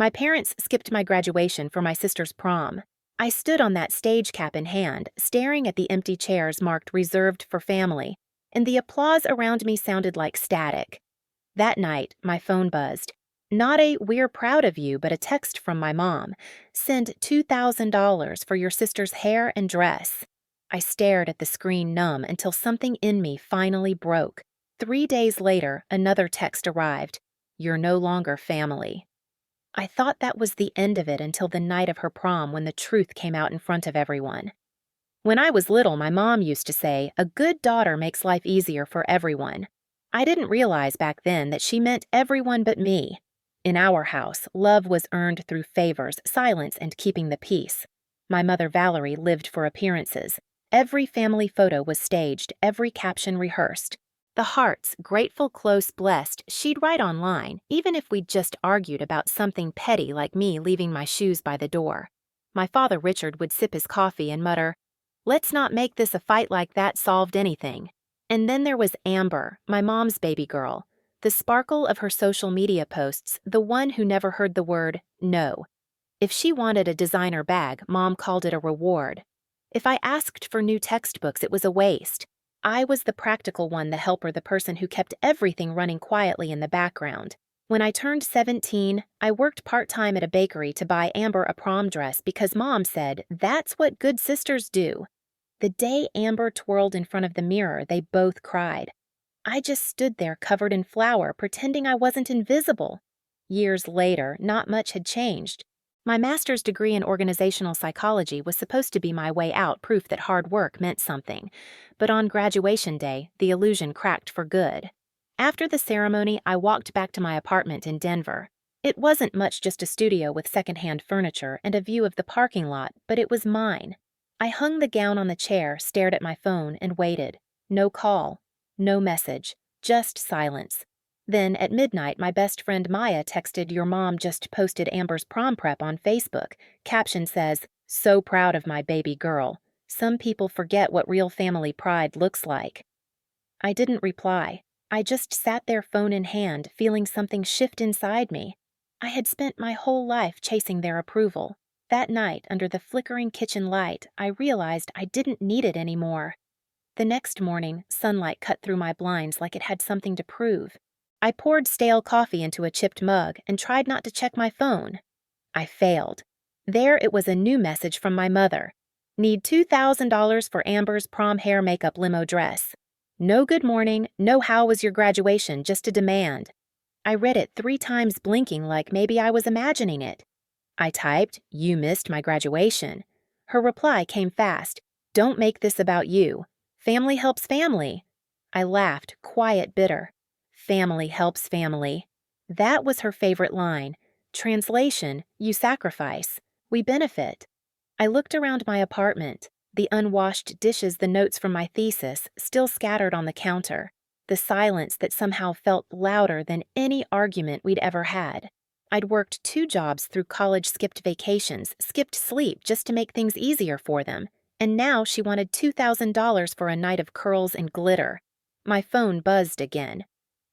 My parents skipped my graduation for my sister's prom. I stood on that stage cap in hand, staring at the empty chairs marked reserved for family, and the applause around me sounded like static. That night, my phone buzzed. Not a "we're proud of you," but a text from my mom. "Send $2,000 for your sister's hair and dress." I stared at the screen numb until something in me finally broke. 3 days later, another text arrived. "You're no longer family." I thought that was the end of it until the night of her prom when the truth came out in front of everyone. When I was little, my mom used to say, "A good daughter makes life easier for everyone." I didn't realize back then that she meant everyone but me. In our house, love was earned through favors, silence, and keeping the peace. My mother Valerie lived for appearances. Every family photo was staged, every caption rehearsed. The hearts, grateful, close, blessed, she'd write online, even if we'd just argued about something petty like me leaving my shoes by the door. My father Richard would sip his coffee and mutter, "Let's not make this a fight like that solved anything." And then there was Amber, my mom's baby girl. The sparkle of her social media posts, the one who never heard the word no. If she wanted a designer bag, Mom called it a reward. If I asked for new textbooks, it was a waste. I was the practical one, the helper, the person who kept everything running quietly in the background. When I turned 17, I worked part-time at a bakery to buy Amber a prom dress because Mom said, "That's what good sisters do." The day Amber twirled in front of the mirror, they both cried. I just stood there covered in flour, pretending I wasn't invisible. Years later, not much had changed. My master's degree in organizational psychology was supposed to be my way out, proof that hard work meant something. But on graduation day, the illusion cracked for good. After the ceremony, I walked back to my apartment in Denver. It wasn't much, just a studio with secondhand furniture and a view of the parking lot, but it was mine. I hung the gown on the chair, stared at my phone, and waited. No call, no message, just silence. Then, at midnight, my best friend Maya texted, "Your mom just posted Amber's prom prep on Facebook. Caption says, 'So proud of my baby girl. Some people forget what real family pride looks like.'" I didn't reply. I just sat there, phone in hand, feeling something shift inside me. I had spent my whole life chasing their approval. That night, under the flickering kitchen light, I realized I didn't need it anymore. The next morning, sunlight cut through my blinds like it had something to prove. I poured stale coffee into a chipped mug and tried not to check my phone. I failed. There it was, a new message from my mother. "Need $2,000 for Amber's prom hair makeup limo dress. No good morning, no how was your graduation, just a demand." I read it 3 times, blinking like maybe I was imagining it. I typed, "You missed my graduation." Her reply came fast, "Don't make this about you. Family helps family." I laughed, quiet, bitter. Family helps family. That was her favorite line. Translation, you sacrifice. We benefit. I looked around my apartment. The unwashed dishes, the notes from my thesis, still scattered on the counter. The silence that somehow felt louder than any argument we'd ever had. I'd worked 2 jobs through college, skipped vacations, skipped sleep just to make things easier for them. And now she wanted $2,000 for a night of curls and glitter. My phone buzzed again.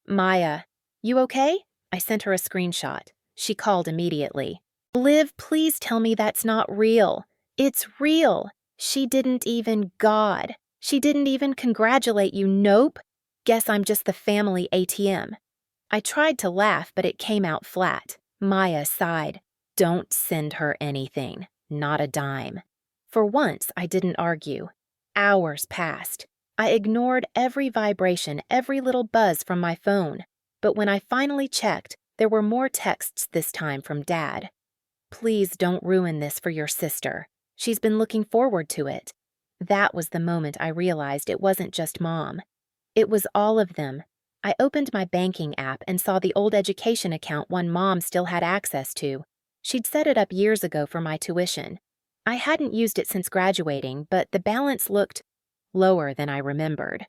"Maya, you okay?" I sent her a screenshot. She called immediately. "Liv, please tell me that's not real." "It's real. She didn't even God. She didn't even congratulate you. Nope. Guess I'm just the family ATM." I tried to laugh, but it came out flat. Maya sighed. "Don't send her anything. Not a dime." For once, I didn't argue. Hours passed. I ignored every vibration, every little buzz from my phone. But when I finally checked, there were more texts, this time from Dad. "Please don't ruin this for your sister. She's been looking forward to it." That was the moment I realized it wasn't just Mom. It was all of them. I opened my banking app and saw the old education account one Mom still had access to. She'd set it up years ago for my tuition. I hadn't used it since graduating, but the balance looked lower than I remembered.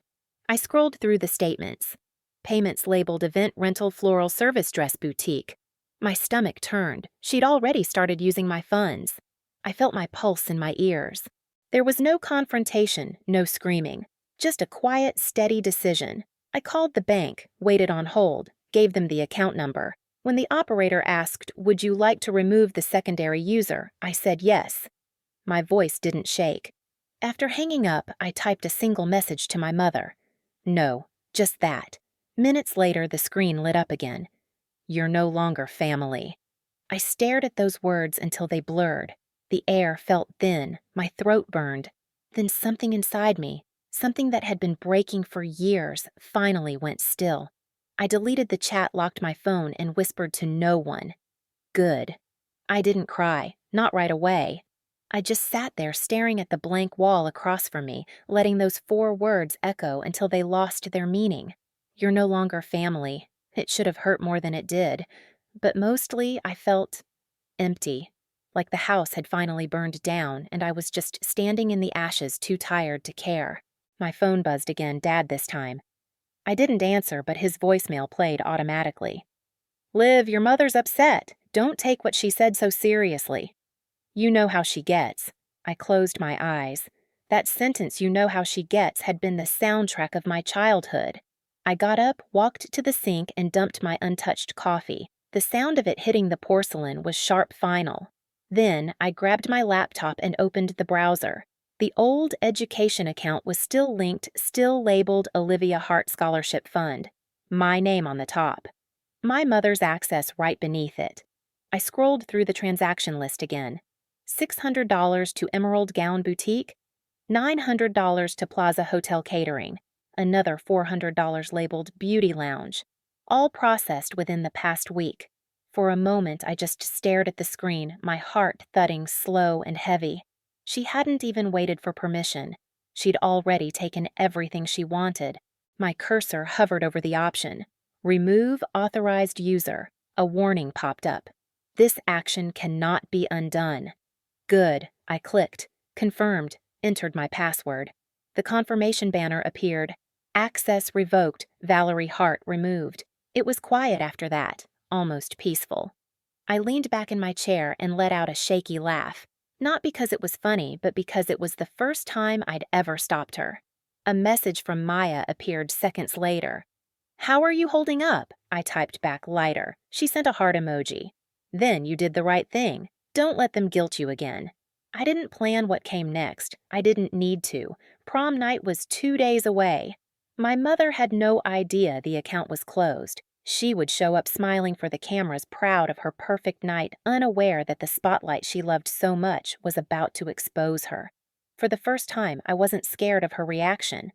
I scrolled through the statements. Payments labeled event rental floral service dress boutique. My stomach turned. She'd already started using my funds. I felt my pulse in my ears. There was no confrontation, no screaming, just a quiet, steady decision. I called the bank, waited on hold, gave them the account number. When the operator asked, "Would you like to remove the secondary user?" I said yes. My voice didn't shake. After hanging up, I typed a single message to my mother. No, just that. Minutes later, the screen lit up again. "You're no longer family." I stared at those words until they blurred. The air felt thin, my throat burned. Then something inside me, something that had been breaking for years, finally went still. I deleted the chat, locked my phone, and whispered to no one. Good. I didn't cry, not right away. I just sat there staring at the blank wall across from me, letting those 4 words echo until they lost their meaning. You're no longer family. It should have hurt more than it did. But mostly, I felt empty, like the house had finally burned down and I was just standing in the ashes, too tired to care. My phone buzzed again, Dad this time. I didn't answer, but his voicemail played automatically. "Liv, your mother's upset. Don't take what she said so seriously." "You know how she gets." I closed my eyes. That sentence, "you know how she gets," had been the soundtrack of my childhood. I got up, walked to the sink, and dumped my untouched coffee. The sound of it hitting the porcelain was sharp final. Then I grabbed my laptop and opened the browser. The old education account was still linked, still labeled Olivia Hart Scholarship Fund. My name on the top. My mother's access right beneath it. I scrolled through the transaction list again. $600 to Emerald Gown Boutique, $900 to Plaza Hotel Catering, another $400 labeled Beauty Lounge, all processed within the past week. For a moment, I just stared at the screen, my heart thudding slow and heavy. She hadn't even waited for permission. She'd already taken everything she wanted. My cursor hovered over the option. Remove authorized user. A warning popped up. This action cannot be undone. Good. I clicked. Confirmed. Entered my password. The confirmation banner appeared. Access revoked. Valerie Hart removed. It was quiet after that, almost peaceful. I leaned back in my chair and let out a shaky laugh. Not because it was funny, but because it was the first time I'd ever stopped her. A message from Maya appeared seconds later. "How are you holding up?" I typed back lighter. She sent a heart emoji. "Then you did the right thing. Don't let them guilt you again." I didn't plan what came next. I didn't need to. Prom night was 2 days away. My mother had no idea the account was closed. She would show up smiling for the cameras, proud of her perfect night, unaware that the spotlight she loved so much was about to expose her. For the first time, I wasn't scared of her reaction.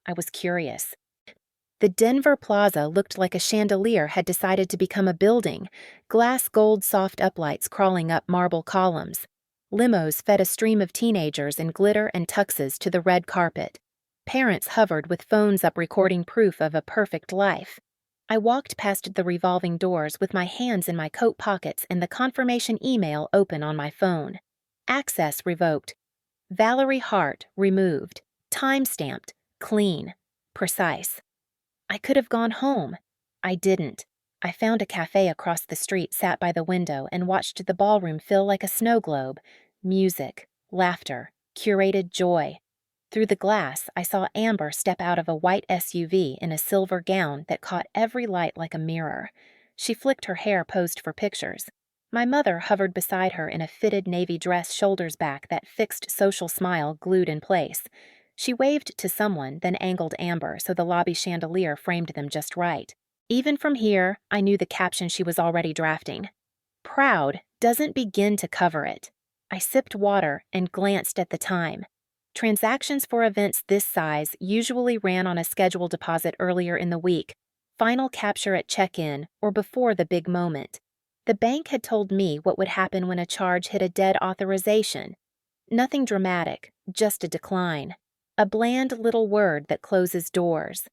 I was curious. The Denver Plaza looked like a chandelier had decided to become a building, glass gold soft uplights crawling up marble columns. Limos fed a stream of teenagers in glitter and tuxes to the red carpet. Parents hovered with phones up recording proof of a perfect life. I walked past the revolving doors with my hands in my coat pockets and the confirmation email open on my phone. Access revoked. Valerie Hart removed. Time-stamped. Clean. Precise. I could have gone home. I didn't. I found a cafe across the street, sat by the window, and watched the ballroom fill like a snow globe. Music, laughter, curated joy. Through the glass, I saw Amber step out of a white SUV in a silver gown that caught every light like a mirror. She flicked her hair, posed for pictures. My mother hovered beside her in a fitted navy dress, shoulders back, that fixed social smile glued in place. She waved to someone, then angled Amber so the lobby chandelier framed them just right. Even from here, I knew the caption she was already drafting. "Proud doesn't begin to cover it." I sipped water and glanced at the time. Transactions for events this size usually ran on a scheduled deposit earlier in the week, final capture at check-in, or before the big moment. The bank had told me what would happen when a charge hit a dead authorization. Nothing dramatic, just a decline. A bland little word that closes doors.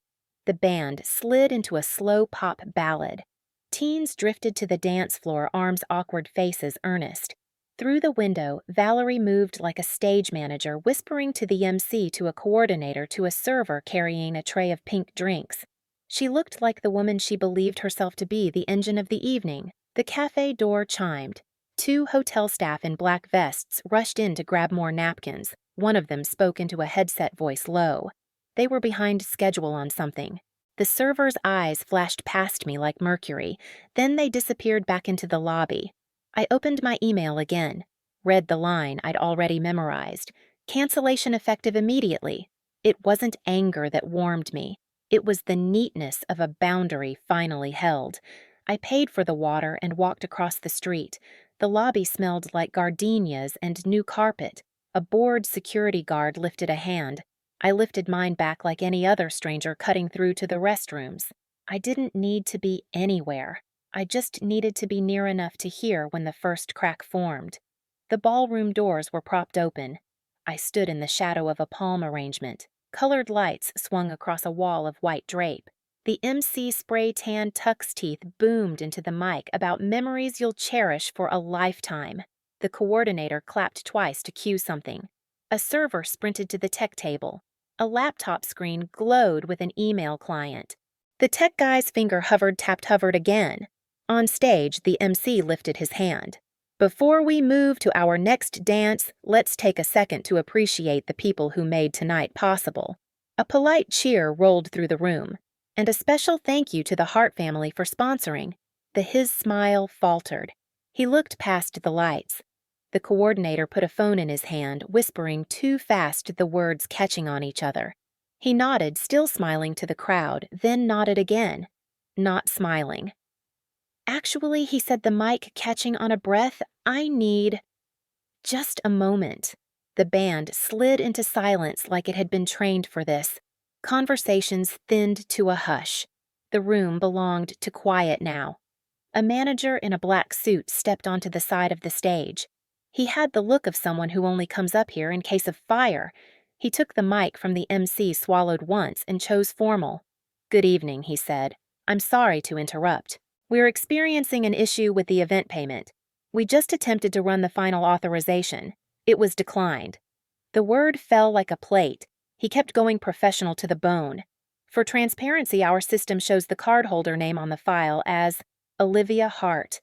The band slid into a slow pop ballad. Teens drifted to the dance floor, arms awkward, faces earnest. Through the window, Valerie moved like a stage manager, whispering to the MC, to a coordinator, to a server carrying a tray of pink drinks. She looked like the woman she believed herself to be, the engine of the evening. The cafe door chimed. 2 hotel staff in black vests rushed in to grab more napkins. One of them spoke into a headset voice low. They were behind schedule on something. The server's eyes flashed past me like mercury, then they disappeared back into the lobby. I opened my email again, read the line I'd already memorized. Cancellation effective immediately. It wasn't anger that warmed me. It was the neatness of a boundary finally held. I paid for the water and walked across the street. The lobby smelled like gardenias and new carpet. A bored security guard lifted a hand. I lifted mine back like any other stranger cutting through to the restrooms. I didn't need to be anywhere. I just needed to be near enough to hear when the first crack formed. The ballroom doors were propped open. I stood in the shadow of a palm arrangement. Colored lights swung across a wall of white drape. The MC spray tan tux teeth boomed into the mic about memories you'll cherish for a lifetime. The coordinator clapped twice to cue something. A server sprinted to the tech table. A laptop screen glowed with an email client. The tech guy's finger hovered again. On stage, the MC lifted his hand. Before we move to our next dance, let's take a second to appreciate the people who made tonight possible. A polite cheer rolled through the room, and a special thank you to the Hart family for sponsoring. His smile faltered. He looked past the lights. The coordinator put a phone in his hand, whispering too fast the words catching on each other. He nodded, still smiling to the crowd, then nodded again, not smiling. Actually, he said, the mic catching on a breath, I need just a moment. The band slid into silence like it had been trained for this. Conversations thinned to a hush. The room belonged to quiet now. A manager in a black suit stepped onto the side of the stage. He had the look of someone who only comes up here in case of fire. He took the mic from the MC swallowed once and chose formal. "Good evening," he said. "I'm sorry to interrupt. We're experiencing an issue with the event payment. We just attempted to run the final authorization. It was declined." The word fell like a plate. He kept going professional to the bone. "For transparency, our system shows the cardholder name on the file as Olivia Hart."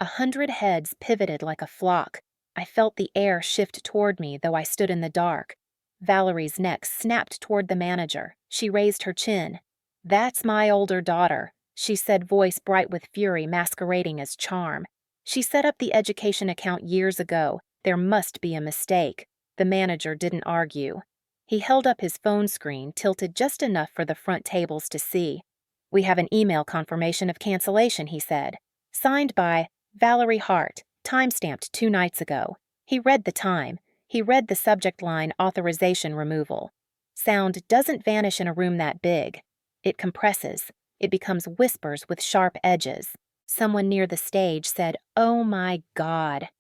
100 heads pivoted like a flock. I felt the air shift toward me, though I stood in the dark. Valerie's neck snapped toward the manager. She raised her chin. "That's my older daughter," she said, voice bright with fury masquerading as charm. "She set up the education account years ago. There must be a mistake." The manager didn't argue. He held up his phone screen, tilted just enough for the front tables to see. "We have an email confirmation of cancellation," he said. "Signed by Valerie Hart, time-stamped 2 nights ago." He read the time. He read the subject line, authorization removal. Sound doesn't vanish in a room that big. It compresses. It becomes whispers with sharp edges. Someone near the stage said, "Oh my God."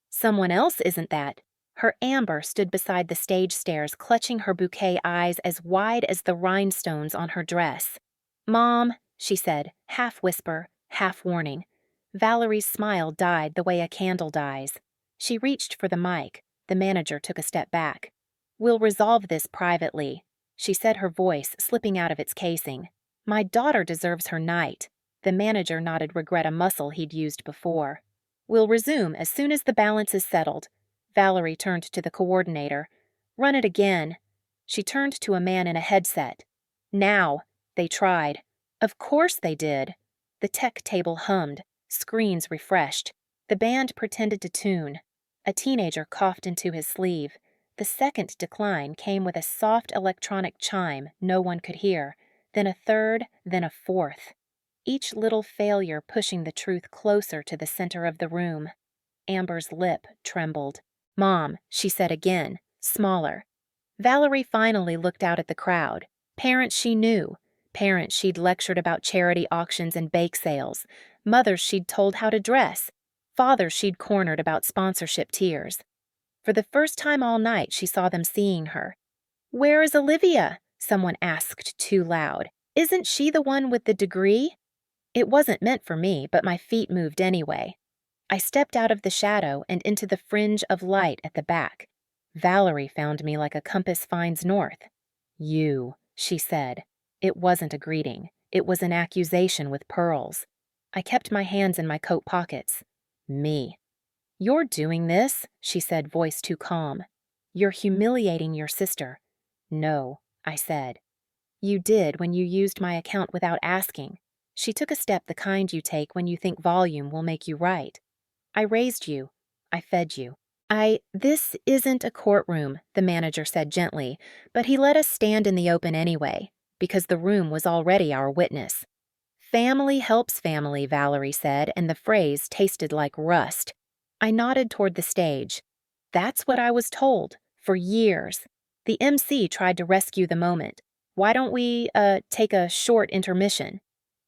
Someone else isn't that. Her Amber stood beside the stage stairs, clutching her bouquet, eyes as wide as the rhinestones on her dress. "Mom," she said, half whisper, half warning. Valerie's smile died the way a candle dies. She reached for the mic. The manager took a step back. "We'll resolve this privately," she said, her voice slipping out of its casing. "My daughter deserves her night." The manager nodded regret, a muscle he'd used before. "We'll resume as soon as the balance is settled." Valerie turned to the coordinator. "Run it again." She turned to a man in a headset. "Now." They tried. Of course they did. The tech table hummed. Screens refreshed. The band pretended to tune. A teenager coughed into his sleeve. The second decline came with a soft electronic chime no one could hear, then a third, then a fourth. Each little failure pushing the truth closer to the center of the room. Amber's lip trembled. "Mom," she said again, smaller. Valerie finally looked out at the crowd. Parents she knew. Parents she'd lectured about charity auctions and bake sales. Mothers she'd told how to dress. Fathers she'd cornered about sponsorship tiers. For the first time all night, she saw them seeing her. "Where is Olivia?" someone asked too loud. "Isn't she the one with the degree?" It wasn't meant for me, but my feet moved anyway. I stepped out of the shadow and into the fringe of light at the back. Valerie found me like a compass finds north. "You," she said. It wasn't a greeting. It was an accusation with pearls. I kept my hands in my coat pockets. "Me." "You're doing this," she said, voice too calm. "You're humiliating your sister." "No," I said. You did when you used my account without asking. She took a step the kind you take when you think volume will make you right. I raised you. I fed you. This isn't a courtroom, the manager said gently, but he let us stand in the open anyway, because the room was already our witness. Family helps family, Valerie said, and the phrase tasted like rust. I nodded toward the stage. That's what I was told, for years. The MC tried to rescue the moment. Why don't we, take a short intermission?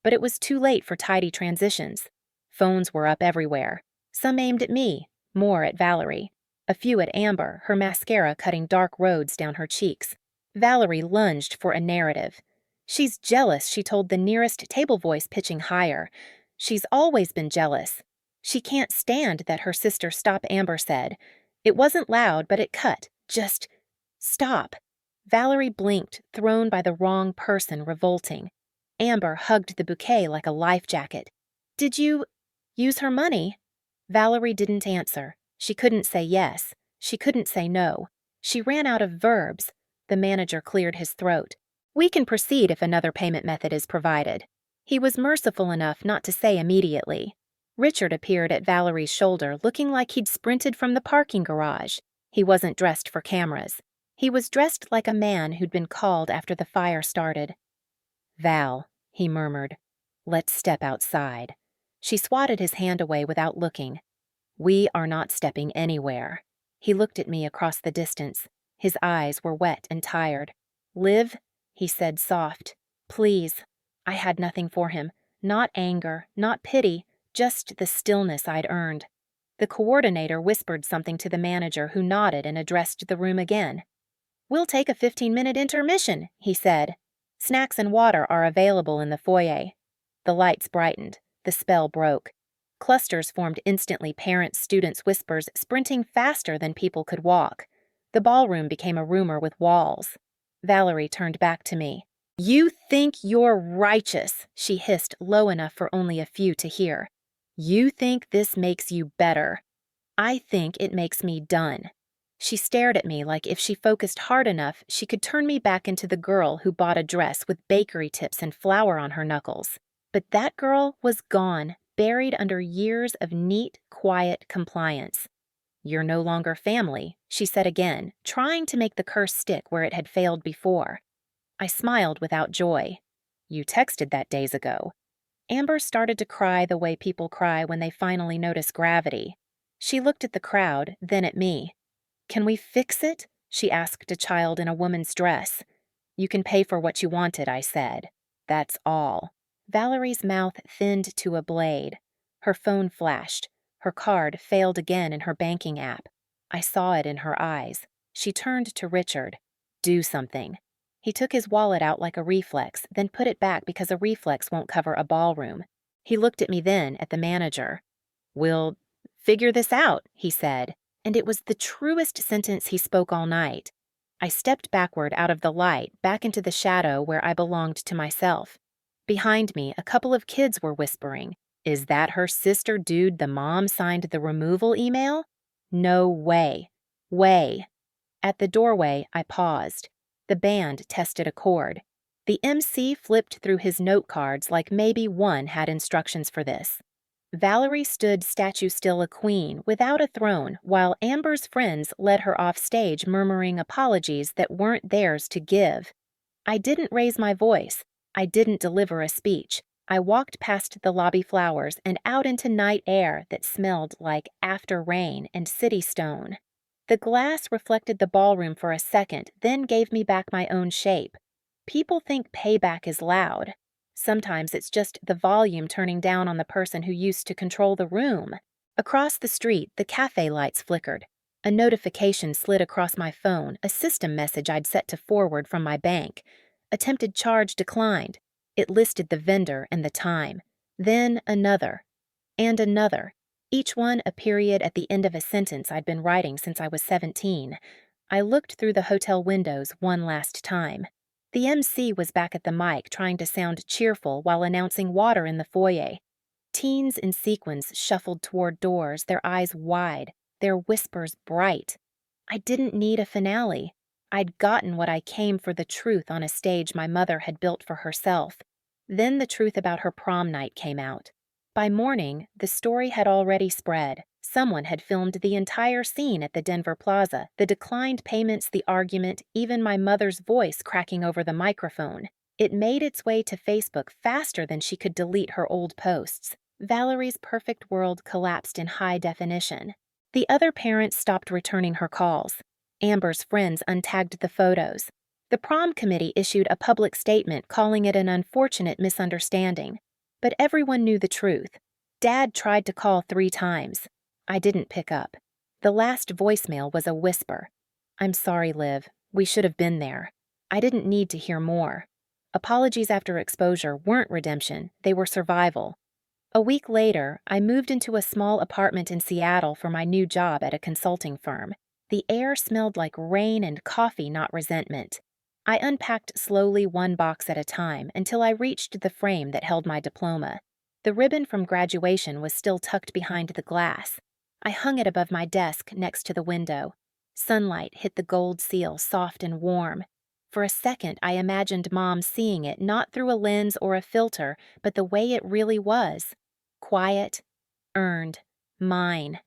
But it was too late for tidy transitions. Phones were up everywhere. Some aimed at me, more at Valerie. A few at Amber, her mascara cutting dark roads down her cheeks. Valerie lunged for a narrative. She's jealous, she told the nearest table voice pitching higher. She's always been jealous. She can't stand that her sister Stop, Amber said. It wasn't loud, but it cut. Just stop. Valerie blinked, thrown by the wrong person, revolting. Amber hugged the bouquet like a life jacket. Did you use her money? Valerie didn't answer. She couldn't say yes. She couldn't say no. She ran out of verbs. The manager cleared his throat. We can proceed if another payment method is provided. He was merciful enough not to say immediately. Richard appeared at Valerie's shoulder, looking like he'd sprinted from the parking garage. He wasn't dressed for cameras. He was dressed like a man who'd been called after the fire started. Val, he murmured, let's step outside. She swatted his hand away without looking. We are not stepping anywhere. He looked at me across the distance. His eyes were wet and tired. Liv, he said soft. Please. I had nothing for him. Not anger, not pity, just the stillness I'd earned. The coordinator whispered something to the manager who nodded and addressed the room again. We'll take a 15-minute intermission, he said. Snacks and water are available in the foyer. The lights brightened. The spell broke. Clusters formed instantly, parents, students, whispers, sprinting faster than people could walk. The ballroom became a rumor with walls. Valerie turned back to me. You think you're righteous, she hissed low enough for only a few to hear. You think this makes you better. I think it makes me done. She stared at me like if she focused hard enough, she could turn me back into the girl who bought a dress with bakery tips and flour on her knuckles. But that girl was gone, buried under years of neat, quiet compliance. You're no longer family, she said again, trying to make the curse stick where it had failed before. I smiled without joy. You texted that days ago. Amber started to cry the way people cry when they finally notice gravity. She looked at the crowd, then at me. Can we fix it? She asked a child in a woman's dress. You can pay for what you wanted, I said. That's all. Valerie's mouth thinned to a blade. Her phone flashed. Her card failed again in her banking app. I saw it in her eyes. She turned to Richard. Do something. He took his wallet out like a reflex, then put it back because a reflex won't cover a ballroom. He looked at me then, at the manager. We'll figure this out, he said, and it was the truest sentence he spoke all night. I stepped backward out of the light, back into the shadow where I belonged to myself. Behind me, a couple of kids were whispering. Is that her sister dude the mom signed the removal email? No way. Way. At the doorway, I paused. The band tested a chord. The MC flipped through his note cards like maybe one had instructions for this. Valerie stood statue still a queen, without a throne, while Amber's friends led her off stage murmuring apologies that weren't theirs to give. I didn't raise my voice. I didn't deliver a speech. I walked past the lobby flowers and out into night air that smelled like after rain and city stone. The glass reflected the ballroom for a second, then gave me back my own shape. People think payback is loud. Sometimes it's just the volume turning down on the person who used to control the room. Across the street, the cafe lights flickered. A notification slid across my phone, a system message I'd set to forward from my bank. Attempted charge declined. It listed the vendor and the time. Then another. And another. Each one a period at the end of a sentence I'd been writing since I was 17. I looked through the hotel windows one last time. The MC was back at the mic trying to sound cheerful while announcing water in the foyer. Teens in sequins shuffled toward doors, their eyes wide, their whispers bright. I didn't need a finale. I'd gotten what I came for, the truth on a stage my mother had built for herself. Then the truth about her prom night came out. By morning, the story had already spread. Someone had filmed the entire scene at the Denver Plaza, the declined payments, the argument, even my mother's voice cracking over the microphone. It made its way to Facebook faster than she could delete her old posts. Valerie's perfect world collapsed in high definition. The other parents stopped returning her calls. Amber's friends untagged the photos. The prom committee issued a public statement calling it an unfortunate misunderstanding. But everyone knew the truth. Dad tried to call 3 times. I didn't pick up. The last voicemail was a whisper. "I'm sorry, Liv. We should have been there. I didn't need to hear more." Apologies after exposure weren't redemption, they were survival. A week later, I moved into a small apartment in Seattle for my new job at a consulting firm. The air smelled like rain and coffee, not resentment. I unpacked slowly, one box at a time, until I reached the frame that held my diploma. The ribbon from graduation was still tucked behind the glass. I hung it above my desk next to the window. Sunlight hit the gold seal, soft and warm. For a second, I imagined Mom seeing it not through a lens or a filter, but the way it really was. Quiet, earned, mine.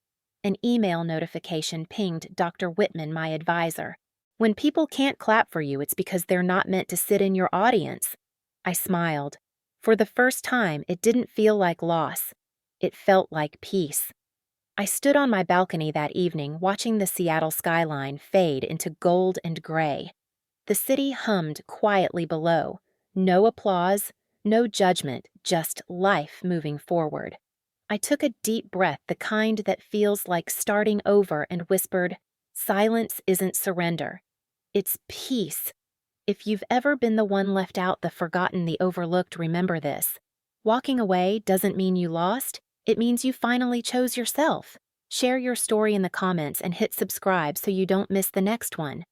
An email notification pinged Dr. Whitman, my advisor. "When people can't clap for you, it's because they're not meant to sit in your audience." I smiled. For the first time, it didn't feel like loss. It felt like peace. I stood on my balcony that evening, watching the Seattle skyline fade into gold and gray. The city hummed quietly below. No applause, no judgment, just life moving forward. I took a deep breath, the kind that feels like starting over, and whispered, "Silence isn't surrender. It's peace." If you've ever been the one left out, the forgotten, the overlooked, remember this. Walking away doesn't mean you lost. It means you finally chose yourself. Share your story in the comments and hit subscribe so you don't miss the next one.